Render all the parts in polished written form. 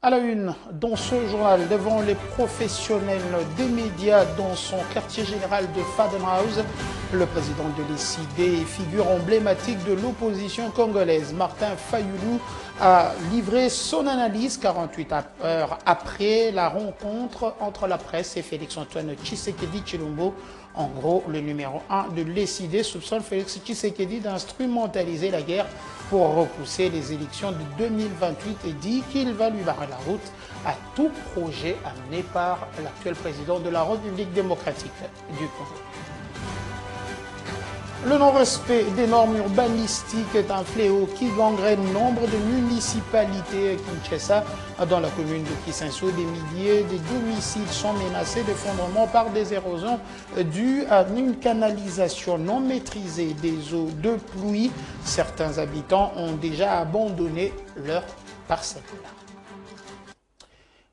À la une, dans ce journal, devant les professionnels des médias dans son quartier général de Fadenhouse, le président de l'ECD et figure emblématique de l'opposition congolaise, Martin Fayoulou, a livré son analyse 48 heures après la rencontre entre la presse et Félix-Antoine Tshisekedi Tshilombo. En gros, le numéro 1 de l'ECD soupçonne Félix Tshisekedi d'instrumentaliser la guerre pour repousser les élections de 2028 et dit qu'il va lui barrer la route à tout projet amené par l'actuel président de la République démocratique du Congo. Le non-respect des normes urbanistiques est un fléau qui gangrène nombre de municipalités à Kinshasa. Dans la commune de Kisenso, des milliers de domiciles sont menacés d'effondrement par des érosions dues à une canalisation non maîtrisée des eaux de pluie. Certains habitants ont déjà abandonné leurs parcelles.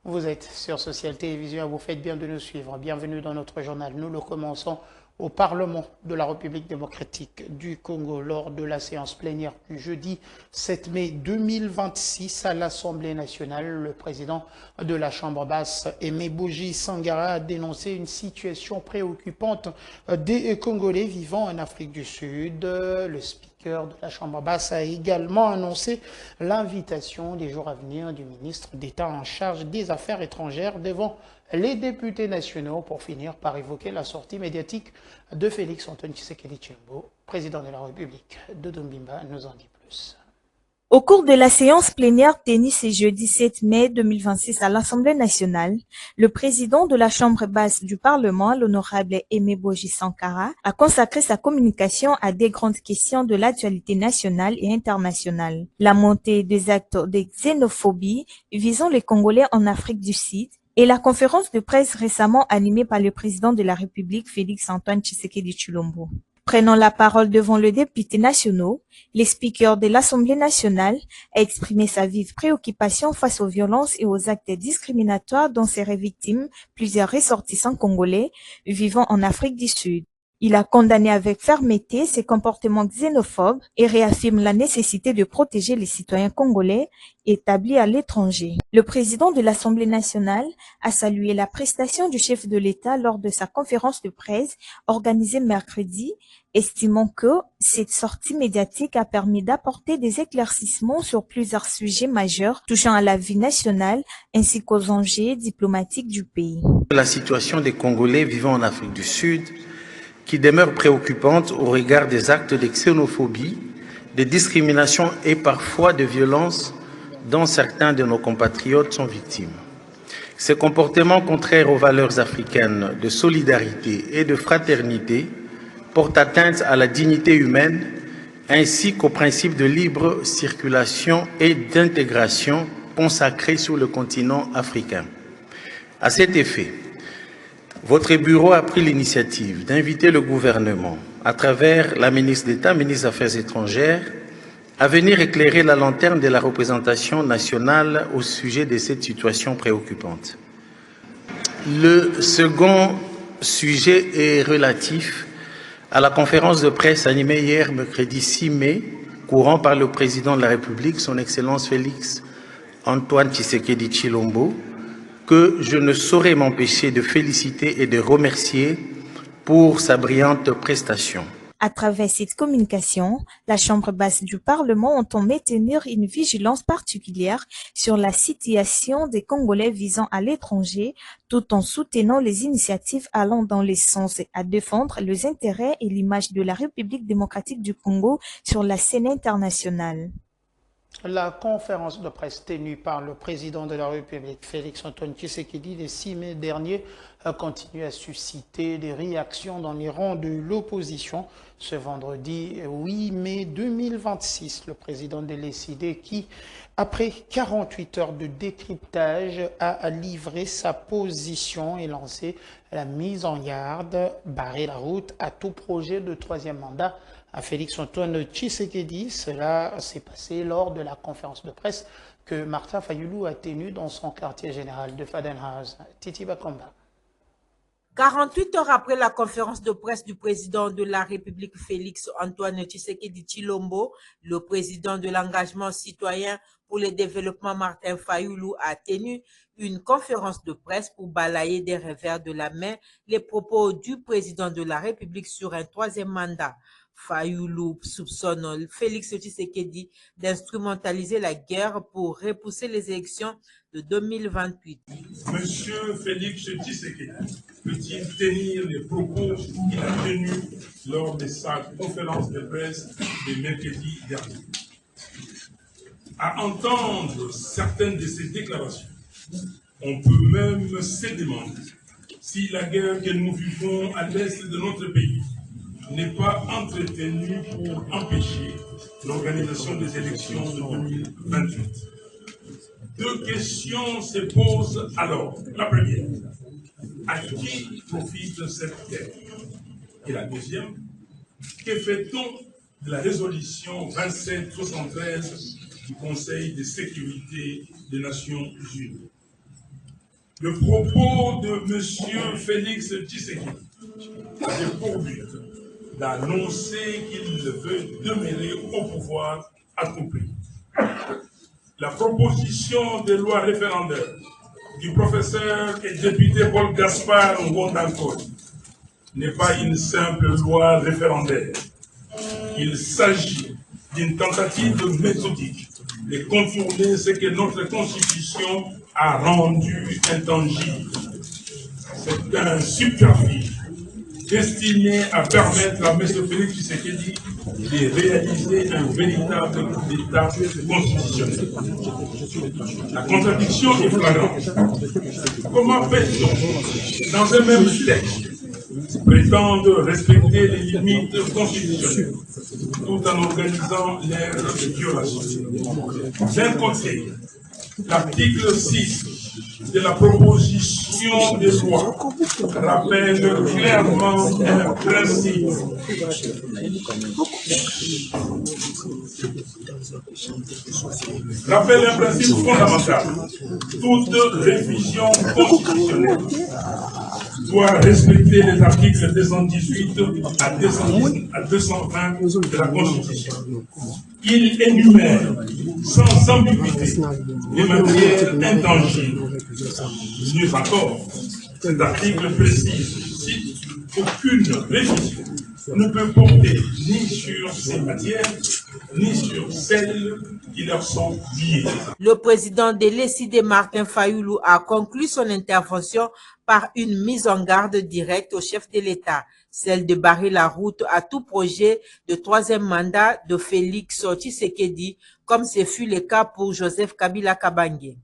Vous êtes sur Social Télévision, vous faites bien de nous suivre. Bienvenue dans notre journal. Nous le commençons au Parlement de la République démocratique du Congo lors de la séance plénière du jeudi 7 mai 2026 à l'Assemblée nationale. Le président de la Chambre basse, Aimé Boji Sangara, a dénoncé une situation préoccupante des Congolais vivant en Afrique du Sud. Le speaker de la Chambre basse a également annoncé l'invitation des jours à venir du ministre d'État en charge des Affaires étrangères devant les députés nationaux pour finir par évoquer la sortie médiatique de Félix-Antoine Tshisekedi Tshilombo, président de la République de Dombimba, nous en dit plus. Au cours de la séance plénière tenue ce jeudi 7 mai 2026 à l'Assemblée nationale, le président de la Chambre basse du Parlement, l'honorable Aimé Boji Sankara, a consacré sa communication à des grandes questions de l'actualité nationale et internationale. La montée des actes de xénophobie visant les Congolais en Afrique du Sud, et la conférence de presse récemment animée par le président de la République, Félix-Antoine Tshisekedi Tshilombo. Prenant la parole devant les députés nationaux, le speaker de l'Assemblée nationale a exprimé sa vive préoccupation face aux violences et aux actes discriminatoires dont seraient victimes plusieurs ressortissants congolais vivant en Afrique du Sud. Il a condamné avec fermeté ces comportements xénophobes et réaffirme la nécessité de protéger les citoyens congolais établis à l'étranger. Le président de l'Assemblée nationale a salué la prestation du chef de l'État lors de sa conférence de presse organisée mercredi, estimant que cette sortie médiatique a permis d'apporter des éclaircissements sur plusieurs sujets majeurs touchant à la vie nationale ainsi qu'aux enjeux diplomatiques du pays. La situation des Congolais vivant en Afrique du Sud qui demeure préoccupante au regard des actes de xénophobie, de discrimination et parfois de violence dont certains de nos compatriotes sont victimes. Ces comportements contraires aux valeurs africaines de solidarité et de fraternité portent atteinte à la dignité humaine ainsi qu'aux principes de libre circulation et d'intégration consacrés sur le continent africain. À cet effet, votre bureau a pris l'initiative d'inviter le gouvernement, à travers la ministre d'État, ministre des Affaires étrangères, à venir éclairer la lanterne de la représentation nationale au sujet de cette situation préoccupante. Le second sujet est relatif à la conférence de presse animée hier, mercredi 6 mai, courant par le président de la République, son Excellence Félix-Antoine Tshisekedi Tshilombo, que je ne saurais m'empêcher de féliciter et de remercier pour sa brillante prestation. À travers cette communication, la Chambre basse du Parlement entend maintenir une vigilance particulière sur la situation des Congolais visant à l'étranger, tout en soutenant les initiatives allant dans le sens à défendre les intérêts et l'image de la République démocratique du Congo sur la scène internationale. La conférence de presse tenue par le président de la République, Félix-Antoine Tshisekedi, le 6 mai dernier, a continué à susciter des réactions dans les rangs de l'opposition. Ce vendredi 8 mai 2026, le président de l'ECD, qui, après 48 heures de décryptage, a livré sa position et lancé la mise en garde, barrer la route à tout projet de troisième mandat à Félix-Antoine Tshisekedi. Cela s'est passé lors de la conférence de presse que Martin Fayoulou a tenue dans son quartier général de Fadenhouse. Titi Bakomba. 48 heures après la conférence de presse du président de la République Félix Antoine Tshisekedi Tshilombo, le président de l'engagement citoyen pour le développement Martin Fayoulou a tenu une conférence de presse pour balayer des revers de la main les propos du président de la République sur un troisième mandat. Fayoulou soupçonne Félix Tshisekedi d'instrumentaliser la guerre pour repousser les élections de 2028. Monsieur Félix Tshisekedi peut-il tenir les propos qu'il a tenus lors de sa conférence de presse de mercredi dernier? À entendre certaines de ces déclarations, on peut même se demander si la guerre que nous vivons à l'est de notre pays n'est pas entretenue pour empêcher l'organisation des élections de 2028. Deux questions se posent alors. La première, à qui profite cette guerre? Et la deuxième, que fait-on de la résolution 2773 du Conseil de sécurité des Nations Unies? Le propos de M. Félix Tshisekedi avait pour but d'annoncer qu'il veut demeurer au pouvoir à tout prix. La proposition de loi référendaire du professeur et député Paul Gaspard Ngondako n'est pas une simple loi référendaire. Il s'agit d'une tentative méthodique de contourner ce que notre Constitution a rendu intangible. C'est un subterfuge destiné à permettre à M. Félix Tshisekedi de réaliser un véritable coup d'État constitutionnel. La contradiction est flagrante. Comment peut-on, dans un même texte, prétendre respecter les limites constitutionnelles tout en organisant leur violation? D'un côté, l'article 6 de la proposition de loi rappelle clairement un principe. Rappelle un principe fondamental. Toute révision constitutionnelle doit respecter les articles 218 à 220 de la Constitution. Il énumère sans ambiguïté les matières intangibles. Mieux encore, cet article précise, cite, aucune révision ne peut porter ni sur ces matières, ni sur celles qui leur sont liées. Le président de l'ECD, Martin Fayoulou, a conclu son intervention par une mise en garde directe au chef de l'État, celle de barrer la route à tout projet de troisième mandat de Félix Tshisekedi, comme ce fut le cas pour Joseph Kabila Kabange.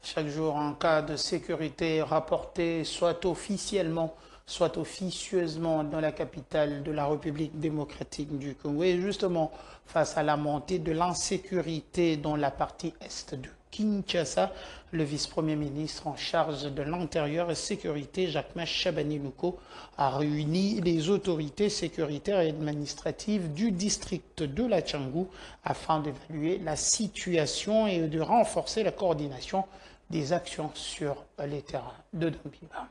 Chaque jour, un cas de sécurité rapporté soit officiellement, soit officieusement dans la capitale de la République démocratique du Congo. Et justement, face à la montée de l'insécurité dans la partie est de Kinshasa, le vice-premier ministre en charge de l'intérieur et sécurité, Jacquemain Chabani-Louko, a réuni les autorités sécuritaires et administratives du district de la Tchangou afin d'évaluer la situation et de renforcer la coordination des actions sur les terrains de Dambiba.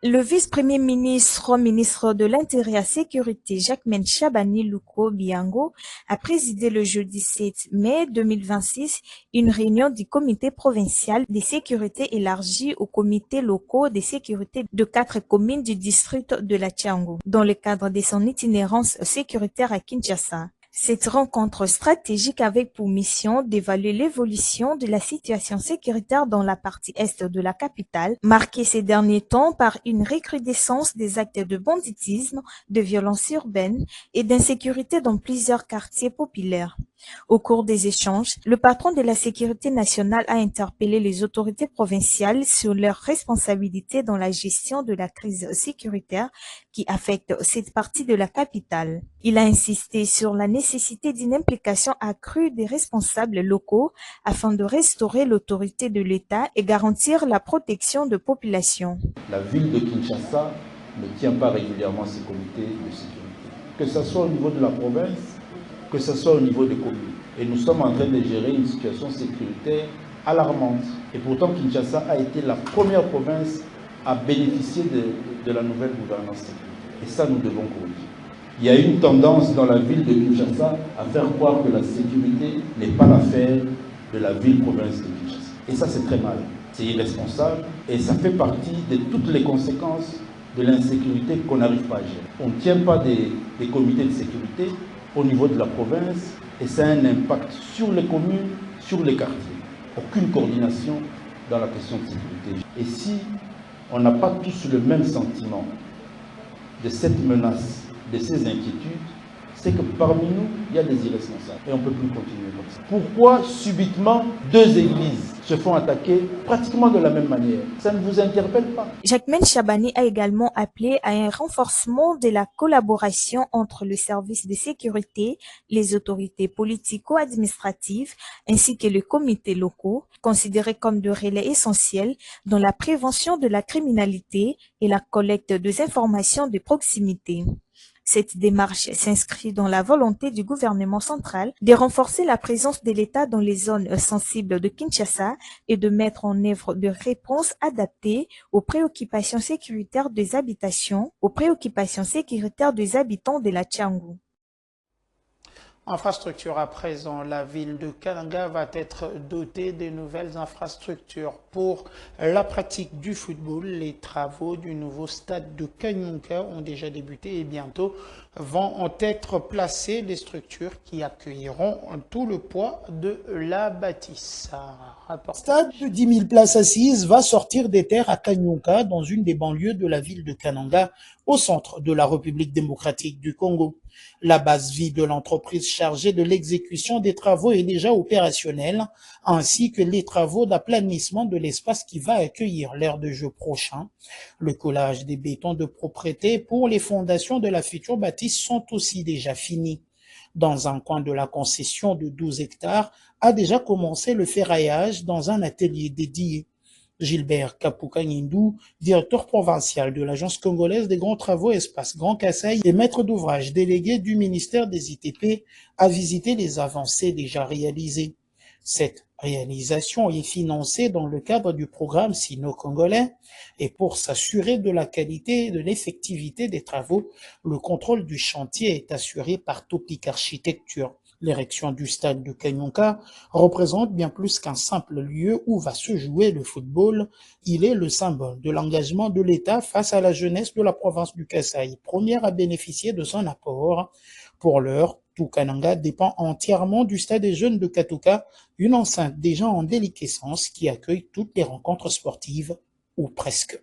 Le vice-premier ministre, ministre de l'Intérieur et Sécurité, Jacquemain Chabani-Louko Biango, a présidé le jeudi 7 mai 2026 une réunion du comité provincial des sécurités élargie aux comités locaux de sécurité de 4 communes du district de la Tchangou, dans le cadre de son itinérance sécuritaire à Kinshasa. Cette rencontre stratégique avait pour mission d'évaluer l'évolution de la situation sécuritaire dans la partie est de la capitale, marquée ces derniers temps par une recrudescence des actes de banditisme, de violence urbaine et d'insécurité dans plusieurs quartiers populaires. Au cours des échanges, le patron de la sécurité nationale a interpellé les autorités provinciales sur leurs responsabilités dans la gestion de la crise sécuritaire qui affecte cette partie de la capitale. Il a insisté sur la nécessité d'une implication accrue des responsables locaux afin de restaurer l'autorité de l'État et garantir la protection de populations. La ville de Kinshasa ne tient pas régulièrement ses comités de sécurité, que ce soit au niveau de la province, que ce soit au niveau des communes. Et nous sommes en train de gérer une situation sécuritaire alarmante. Et pourtant, Kinshasa a été la première province à bénéficier de la nouvelle gouvernance sécuritaire. Et ça, nous devons corriger. Il y a une tendance dans la ville de Kinshasa à faire croire que la sécurité n'est pas l'affaire de la ville-province de Kinshasa. Et ça, c'est très mal. C'est irresponsable et ça fait partie de toutes les conséquences de l'insécurité qu'on n'arrive pas à gérer. On ne tient pas des comités de sécurité au niveau de la province et ça a un impact sur les communes, sur les quartiers. Aucune coordination dans la question de sécurité. Et si on n'a pas tous le même sentiment de cette menace, de ces inquiétudes, c'est que parmi nous, il y a des irresponsables. Et on ne peut plus continuer comme ça. Pourquoi subitement 2 églises se font attaquer pratiquement de la même manière? Ça ne vous interpelle pas? Jacquemaine Chabani a également appelé à un renforcement de la collaboration entre le service de sécurité, les autorités politico-administratives ainsi que les comités locaux, considérés comme de relais essentiels dans la prévention de la criminalité et la collecte des informations de proximité. Cette démarche s'inscrit dans la volonté du gouvernement central de renforcer la présence de l'État dans les zones sensibles de Kinshasa et de mettre en œuvre des réponses adaptées aux préoccupations sécuritaires des habitations, aux préoccupations sécuritaires des habitants de la Tchangou. Infrastructure à présent, la ville de Kananga va être dotée de nouvelles infrastructures pour la pratique du football. Les travaux du nouveau stade de Kanyonka ont déjà débuté et bientôt vont être placées les structures qui accueilleront tout le poids de la bâtisse. Le stade de 10 000 places assises va sortir des terres à Kanyonka, dans une des banlieues de la ville de Kananga, au centre de la République démocratique du Congo. La base vie de l'entreprise chargée de l'exécution des travaux est déjà opérationnelle, ainsi que les travaux d'aplanissement de l'espace qui va accueillir l'aire de jeu prochain. Le collage des bétons de propreté pour les fondations de la future bâtisse sont aussi déjà finis. Dans un coin de la concession de 12 hectares, a déjà commencé le ferraillage dans un atelier dédié. Gilbert Kapouka-Nindou, directeur provincial de l'Agence congolaise des grands travaux Espace Grand Kasaï et maître d'ouvrage délégué du ministère des ITP, a visité les avancées déjà réalisées. Cette réalisation est financée dans le cadre du programme sino-congolais et pour s'assurer de la qualité et de l'effectivité des travaux, le contrôle du chantier est assuré par Topic Architecture. L'érection du stade de Kanyonka représente bien plus qu'un simple lieu où va se jouer le football. Il est le symbole de l'engagement de l'État face à la jeunesse de la province du Kasaï, première à bénéficier de son apport. Pour l'heure, tout Kananga dépend entièrement du stade des jeunes de Katuka, une enceinte déjà en déliquescence qui accueille toutes les rencontres sportives, ou presque.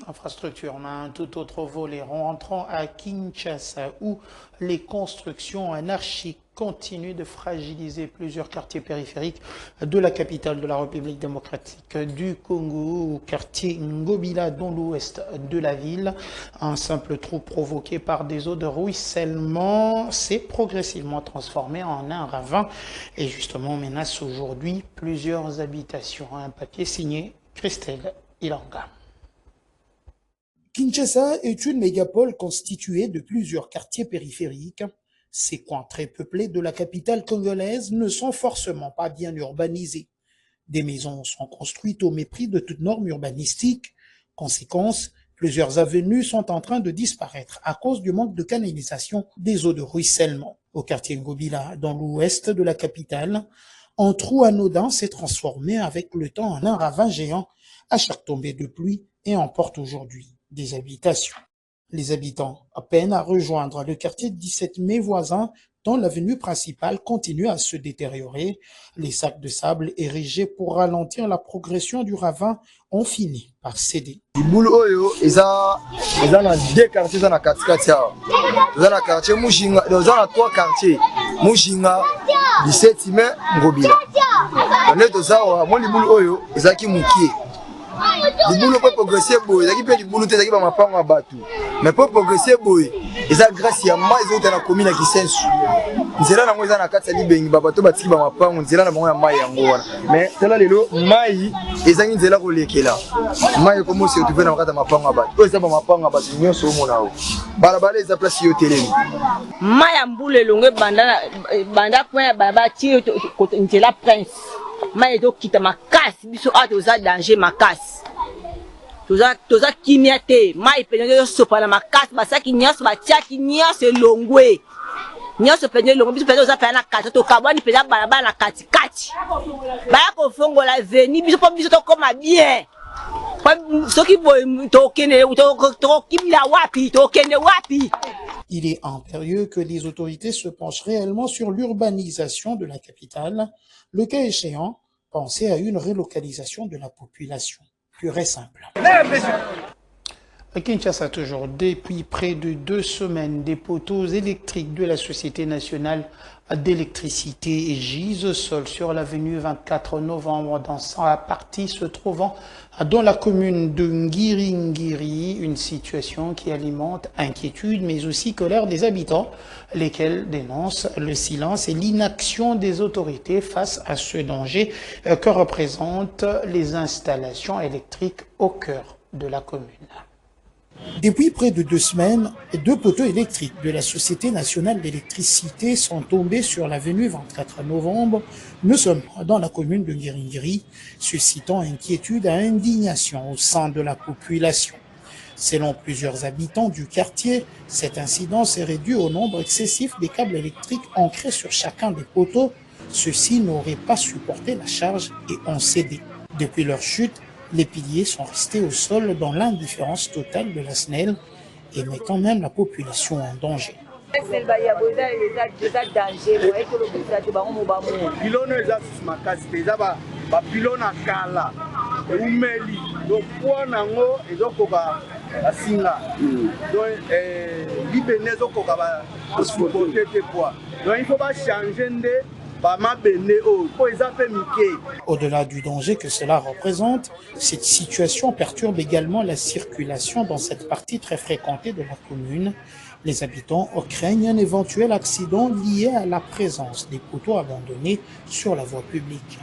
Infrastructure, on a un tout autre volet. Rentrons à Kinshasa où les constructions anarchiques continuent de fragiliser plusieurs quartiers périphériques de la capitale de la République démocratique du Congo, au quartier Ngobila dans l'ouest de la ville. Un simple trou provoqué par des eaux de ruissellement s'est progressivement transformé en un ravin et justement menace aujourd'hui plusieurs habitations. Un papier signé Christelle Ilanga. Kinshasa est une mégapole constituée de plusieurs quartiers périphériques. Ces coins très peuplés de la capitale congolaise ne sont forcément pas bien urbanisés. Des maisons sont construites au mépris de toute norme urbanistique. Conséquence, plusieurs avenues sont en train de disparaître à cause du manque de canalisation des eaux de ruissellement. Au quartier Ngobila, dans l'ouest de la capitale, un trou anodin s'est transformé avec le temps en un ravin géant à chaque tombée de pluie et emporte aujourd'hui des habitations. Les habitants peinent à rejoindre le quartier 17 mai voisin dont l'avenue principale continue à se détériorer. Les sacs de sable érigés pour ralentir la progression du ravin ont fini par céder. Libulu oyo eza na deux quartiers dans la katikati awa. Eza na quartier Mushinga, eza na trois quartiers. Mushinga 17 mai Ngobila. On toza wa mo libulu oyo ezaki mukie. Libulu peut progresser boy, ezaki pe libulu te ezaki ba mapango ya bato. Mais pour progresser boy, eza grâce ya mai ezota na commune ya Kisensu. Nzela nango eza na kati ya libengi ba bato batiki ba mapango nzela na bango ya mai yango wana. Mais tala lelo mai ezangi nzela kolekela. Mai ko mosi otuve na kati ya mapango ya bato. Eza ba mapango ya bato nyonso omona o. Balabala eza place yo telemi. Mai ya mbule longe banda point ba ti nzela prince. Mais donc quitte ma casse, biso a dosa danger ma casse. toza kimia te mai pene yo sopa na makasi basaki nyonso batiaki nyonso elongwe nyonso pene elongwe biso pene oza pene na kati tokabwani pene balabala na katikati baya kofongola veni biso mpo biso tokoma bien soki boye tokokimila wapi tokende wapi. Il est impérieux que les autorités se penchent réellement sur l'urbanisation de la capitale, le cas échéant, penser à une relocalisation de la population. Pure et simple. À Kinshasa, toujours, depuis près de 2 semaines, des poteaux électriques de la Société nationale d'électricité gisent au sol sur l'avenue 24 novembre dans sa partie se trouvant dans la commune de Ngiringiri, une situation qui alimente inquiétude mais aussi colère des habitants, lesquels dénoncent le silence et l'inaction des autorités face à ce danger que représentent les installations électriques au cœur de la commune. Depuis près de 2 semaines, 2 poteaux électriques de la Société nationale d'électricité sont tombés sur l'avenue 24 novembre. Nous sommes dans la commune de Ngiringiri, suscitant inquiétude et indignation au sein de la population. Selon plusieurs habitants du quartier, cet incident serait dû au nombre excessif des câbles électriques ancrés sur chacun des poteaux. Ceux-ci n'auraient pas supporté la charge et ont cédé. Depuis leur chute, les piliers sont restés au sol dans l'indifférence totale de la SNEL et mettant même la population en danger. Au-delà du danger que cela représente, cette situation perturbe également la circulation dans cette partie très fréquentée de la commune. Les habitants craignent un éventuel accident lié à la présence des poteaux abandonnés sur la voie publique.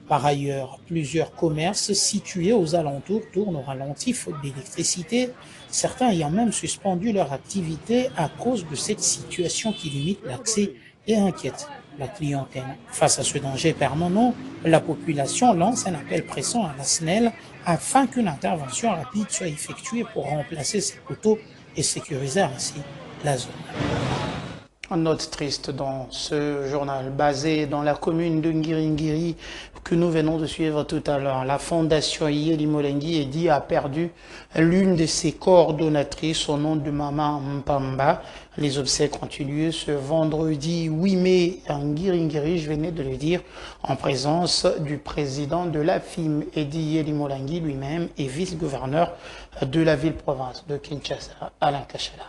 Par ailleurs, plusieurs commerces situés aux alentours tournent au ralenti faute d'électricité, certains ayant même suspendu leur activité à cause de cette situation qui limite l'accès et inquiète la clientèle. Face à ce danger permanent, la population lance un appel pressant à la SNEL afin qu'une intervention rapide soit effectuée pour remplacer ces poteaux et sécuriser ainsi la zone. Une note triste dans ce journal basé dans la commune de Ngiringiri que nous venons de suivre tout à l'heure. La fondation Yeli Molengi Edi a perdu l'une de ses coordonnatrices au nom de Maman Mpamba. Les obsèques ont eu lieu ce vendredi 8 mai à Ngiringiri, je venais de le dire, en présence du président de la FIM, Edi Yeli Molengi lui-même, et vice-gouverneur de la ville-province de Kinshasa, Alain Kachala.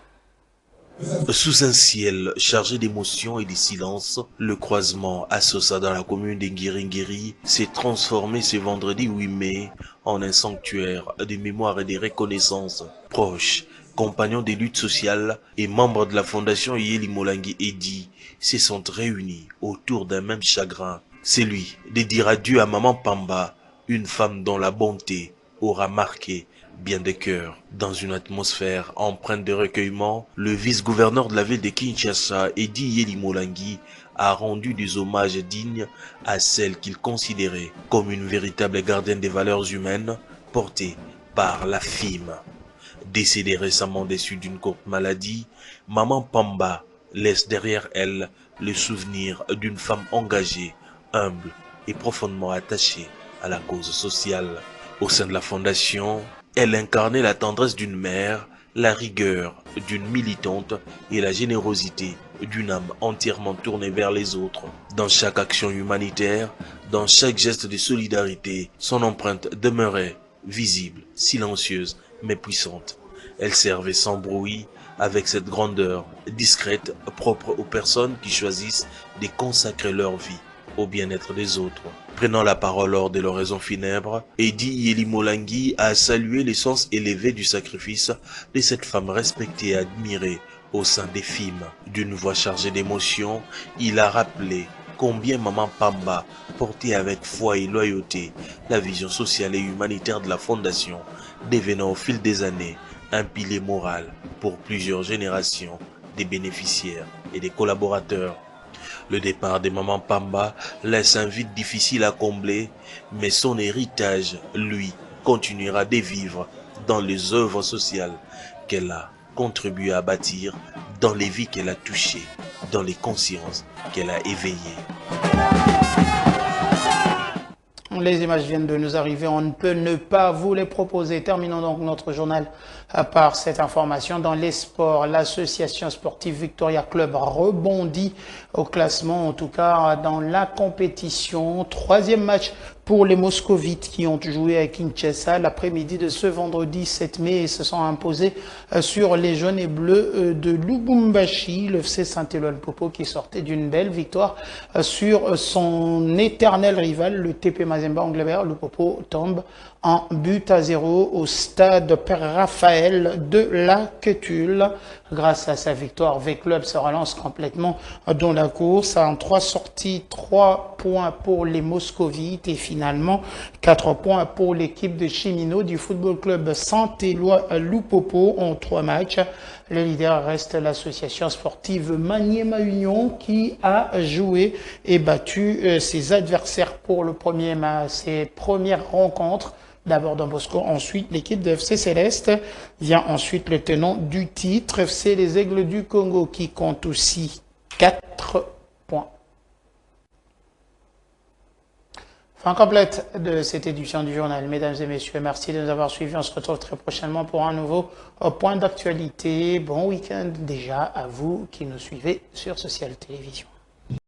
Sous un ciel chargé d'émotions et de silence, le croisement à Sosa dans la commune de Ngiringiri s'est transformé ce vendredi 8 mai en un sanctuaire de mémoire et de reconnaissance. Proches, compagnons des luttes sociales et membres de la fondation Yeli Molengi Edi se sont réunis autour d'un même chagrin, celui de dire adieu à Maman Pamba, une femme dont la bonté aura marqué bien des cœurs. Dans une atmosphère empreinte de recueillement, le vice-gouverneur de la ville de Kinshasa, Edi Yeli Molengi, a rendu des hommages dignes à celle qu'il considérait comme une véritable gardienne des valeurs humaines portée par la FIM. Décédée récemment des suites d'une courte maladie, Maman Pamba laisse derrière elle le souvenir d'une femme engagée, humble et profondément attachée à la cause sociale. Au sein de la fondation, elle incarnait la tendresse d'une mère, la rigueur d'une militante et la générosité d'une âme entièrement tournée vers les autres. Dans chaque action humanitaire, dans chaque geste de solidarité, son empreinte demeurait visible, silencieuse, mais puissante. Elle servait sans bruit, avec cette grandeur discrète, propre aux personnes qui choisissent de consacrer leur vie au bien-être des autres. Prenant la parole lors de l'oraison funèbre, Edi Yeli Molengi a salué le sens élevé du sacrifice de cette femme respectée et admirée au sein des FIM. D'une voix chargée d'émotion, il a rappelé combien Maman Pamba portait avec foi et loyauté la vision sociale et humanitaire de la fondation, devenant au fil des années un pilier moral pour plusieurs générations des bénéficiaires et des collaborateurs. Le départ de Maman Pamba laisse un vide difficile à combler, mais son héritage, lui, continuera de vivre dans les œuvres sociales qu'elle a contribué à bâtir, dans les vies qu'elle a touchées, dans les consciences qu'elle a éveillées. Les images viennent de nous arriver, on ne peut ne pas vous les proposer. Terminons donc notre journal par cette information. Dans les sports, l'association sportive Victoria Club rebondit au classement, en tout cas dans la compétition. 3e match pour les Moscovites qui ont joué à Kinshasa l'après-midi de ce vendredi 7 mai et se sont imposés sur les jaunes et bleus de Lubumbashi. Le FC Saint-Éloi Lupopo qui sortait d'une belle victoire sur son éternel rival, le TP Mazembe Anglebert. Lupopo tombe en but à 0 au stade Père Raphaël de la Quetule. Grâce à sa victoire, V-Club se relance complètement dans la course. En 3 sorties, 3 points pour les Moscovites et finalement 4 points pour l'équipe de Cheminots du football club Saint-Éloi Lupopo en 3 matchs. Le leader reste l'association sportive Maniema Union qui a joué et battu ses adversaires pour ses premières rencontres. D'abord Don Bosco, ensuite l'équipe de FC Céleste. Vient ensuite le tenant du titre, FC les Aigles du Congo, qui compte aussi 4 points. Fin complète de cette édition du journal. Mesdames et messieurs, merci de nous avoir suivis. On se retrouve très prochainement pour un nouveau point d'actualité. Bon week-end déjà à vous qui nous suivez sur Social Télévision.